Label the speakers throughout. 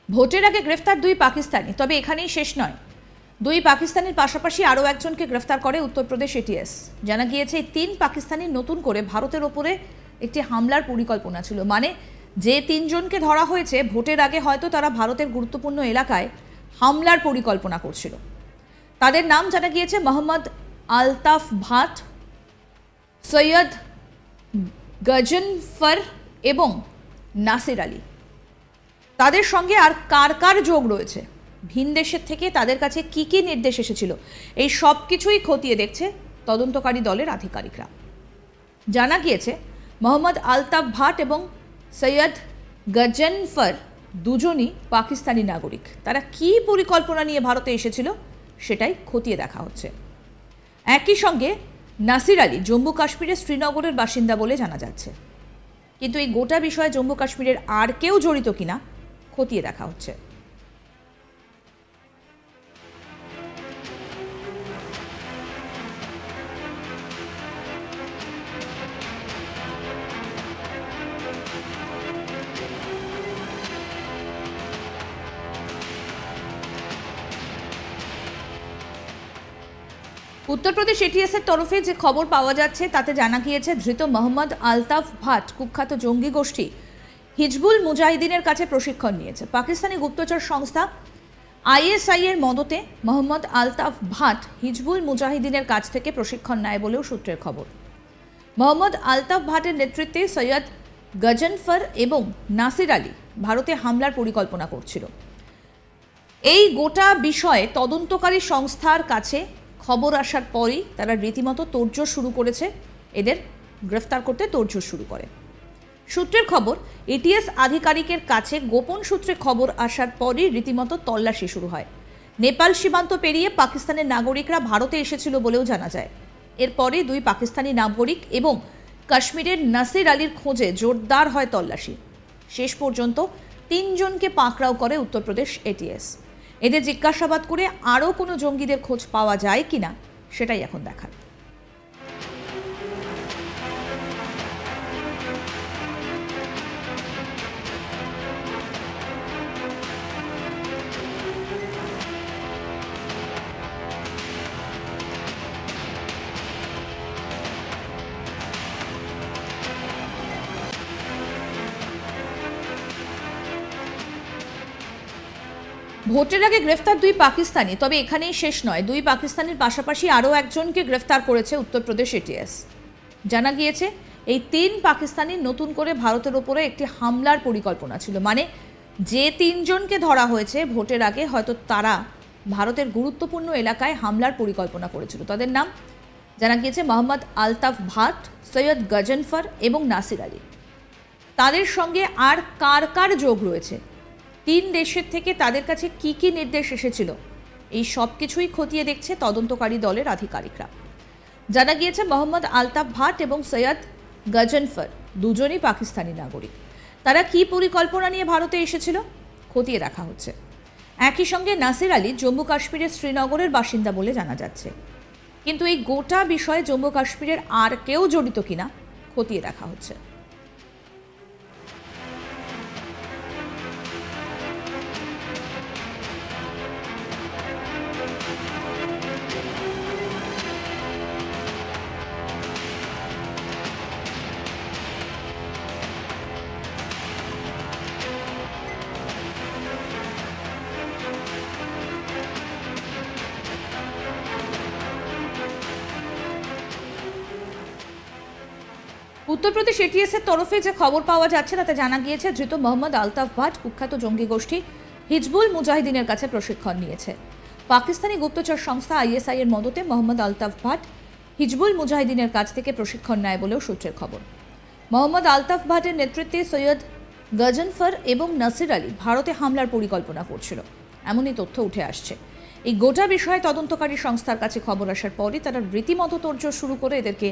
Speaker 1: ভোটের আগে গ্রেফতার দুই পাকিস্তানি, তবে এখানেই শেষ নয়। দুই পাকিস্তানির পাশাপাশি আরও একজনকে গ্রেফতার করে উত্তরপ্রদেশ এটিএস। জানা গিয়েছে এই তিন পাকিস্তানি নতুন করে ভারতের ওপরে একটি হামলার পরিকল্পনা ছিল। মানে যে তিনজনকে ধরা হয়েছে ভোটের আগে হয়তো তারা ভারতের গুরুত্বপূর্ণ এলাকায় হামলার পরিকল্পনা করছিল। তাদের নাম জানা গিয়েছে মোহাম্মদ আলতাফ ভাট, সৈয়দ গজনফর এবং নাসির আলী। তাদের সঙ্গে আর কার কার যোগ রয়েছে, ভিন দেশের থেকে তাদের কাছে কি কি নির্দেশ এসেছিল, এই সব কিছুই খতিয়ে দেখছে তদন্তকারী দলের আধিকারিকরা। জানা গিয়েছে মোহাম্মদ আলতাফ ভাট এবং সৈয়দ গজনফর দুজনই পাকিস্তানি নাগরিক। তারা কি পরিকল্পনা নিয়ে ভারতে এসেছিল সেটাই খতিয়ে দেখা হচ্ছে। একই সঙ্গে নাসির আলী জম্মু কাশ্মীরের শ্রীনগরের বাসিন্দা বলে জানা যাচ্ছে। কিন্তু এই গোটা বিষয়ে জম্মু কাশ্মীরের আর কেউ জড়িত কিনা খতিয়ে দেখা হচ্ছে। উত্তরপ্রদেশ এটিএসের তরফে যে খবর পাওয়া যাচ্ছে তাতে জানা গিয়েছে ধৃত মোহাম্মদ আলতাফ ভাট কুখ্যাত জঙ্গি গোষ্ঠী হিজবুল মুজাহিদিনের কাছে প্রশিক্ষণ নিয়েছে। পাকিস্তানি গুপ্তচর সংস্থা আইএসআই এর মদতে মোহাম্মদ আলতাফ ভাট হিজবুল মুজাহিদিনের কাছ থেকে প্রশিক্ষণ নেয় বলেও সূত্রের খবর। মোহাম্মদ আলতাফ ভাটের নেতৃত্বে সৈয়দ গজনফর এবং নাসির আলী ভারতে হামলার পরিকল্পনা করছিল। এই গোটা বিষয়ে তদন্তকারী সংস্থার কাছে খবর আসার পরই তারা রীতিমতো তোড়জোড় শুরু করেছে, এদের গ্রেফতার করতে তোড়জোড় শুরু করে। সূত্রের খবর, এটিএস আধিকারিকের কাছে গোপন সূত্রে খবর আসার পরই রীতিমতো তল্লাশি শুরু হয়। নেপাল সীমান্ত পেরিয়ে পাকিস্তানের নাগরিকরা ভারতে এসেছিল বলেও জানা যায়। এরপরে দুই পাকিস্তানি নাগরিক এবং কাশ্মীরের নাসির আলীর খোঁজে জোরদার হয় তল্লাশি। শেষ পর্যন্ত তিনজনকে পাকড়াও করে উত্তরপ্রদেশ এটিএস। এদের জিজ্ঞাসাবাদ করে আরও কোনো জঙ্গিদের খোঁজ পাওয়া যায় কিনা সেটাই এখন দেখার। ভোটের আগে গ্রেফতার দুই পাকিস্তানি, তবে এখানেই শেষ নয়। দুই পাকিস্তানির পাশাপাশি আরও একজনকে গ্রেফতার করেছে উত্তরপ্রদেশ এটিএস। জানা গিয়েছে এই তিন পাকিস্তানি নতুন করে ভারতের ওপরে একটি হামলার পরিকল্পনা ছিল। মানে যে তিনজনকে ধরা হয়েছে ভোটের আগে হয়তো তারা ভারতের গুরুত্বপূর্ণ এলাকায় হামলার পরিকল্পনা করেছিল। তাদের নাম জানা গিয়েছে মোহাম্মদ আলতাফ ভাট, সৈয়দ গজনফর এবং নাসির আলী। তাদের সঙ্গে আর কার কার যোগ রয়েছে, তিন দেশের থেকে তাদের কাছে কি কি নির্দেশ এসেছিল, এই সব কিছুই খতিয়ে দেখছে তদন্তকারী দলের আধিকারিকরা। জানা গিয়েছে মোহাম্মদ আলতাফ ভাট এবং সৈয়দ গজনফর দুজনই পাকিস্তানি নাগরিক। তারা কি পরিকল্পনা নিয়ে ভারতে এসেছিল খতিয়ে দেখা হচ্ছে। একই সঙ্গে নাসির আলী জম্মু কাশ্মীরের শ্রীনগরের বাসিন্দা বলে জানা যাচ্ছে। কিন্তু এই গোটা বিষয়ে জম্মু কাশ্মীরের আর কেউ জড়িত কিনা খতিয়ে দেখা হচ্ছে। উত্তরপ্রদেশ এটিএসের তরফে যে খবর পাওয়া যাচ্ছে তাতে জানা গিয়েছে ধৃত মোহাম্মদ আলতাফ ভাট কুখ্যাত জঙ্গি গোষ্ঠী হিজবুল মুজাহিদিনের কাছে প্রশিক্ষণ নিয়েছে। পাকিস্তানি গুপ্তচর সংস্থা আইএসআই এর মদতে মোহাম্মদ আলতাফ ভাট হিজবুল মুজাহিদিনের কাছ থেকে প্রশিক্ষণ নেয় বলেও সূত্রের খবর। মোহাম্মদ আলতাফ ভাটের নেতৃত্বে সৈয়দ গজনফর এবং নাসির আলী ভারতে হামলার পরিকল্পনা করছিল, এমনই তথ্য উঠে আসছে। এই গোটা বিষয়ে তদন্তকারী সংস্থার কাছে খবর আসার পরই তারা রীতিমতো তোড়জোড় শুরু করে এদেরকে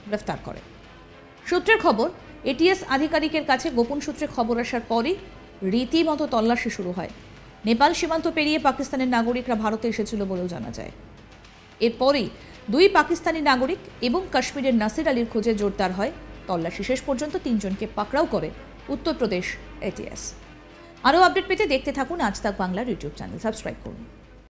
Speaker 1: গ্রেফতার করে। সূত্রের খবর, এটিএস আধিকারিকের কাছে গোপন সূত্রে খবর আসার পরই রীতিমতো তল্লাশি শুরু হয়। নেপাল সীমান্ত পেরিয়ে পাকিস্তানের নাগরিকরা ভারতে এসেছিল বলেও জানা যায়। এরপরেই দুই পাকিস্তানি নাগরিক এবং কাশ্মীরের নাসির আলীর খোঁজে জোরদার হয় তল্লাশি। শেষ পর্যন্ত তিনজনকে পাকড়াও করে উত্তরপ্রদেশ এটিএস। আরও আপডেট পেতে দেখতে থাকুন আজ তাক বাংলার ইউটিউব চ্যানেল, সাবস্ক্রাইব করুন।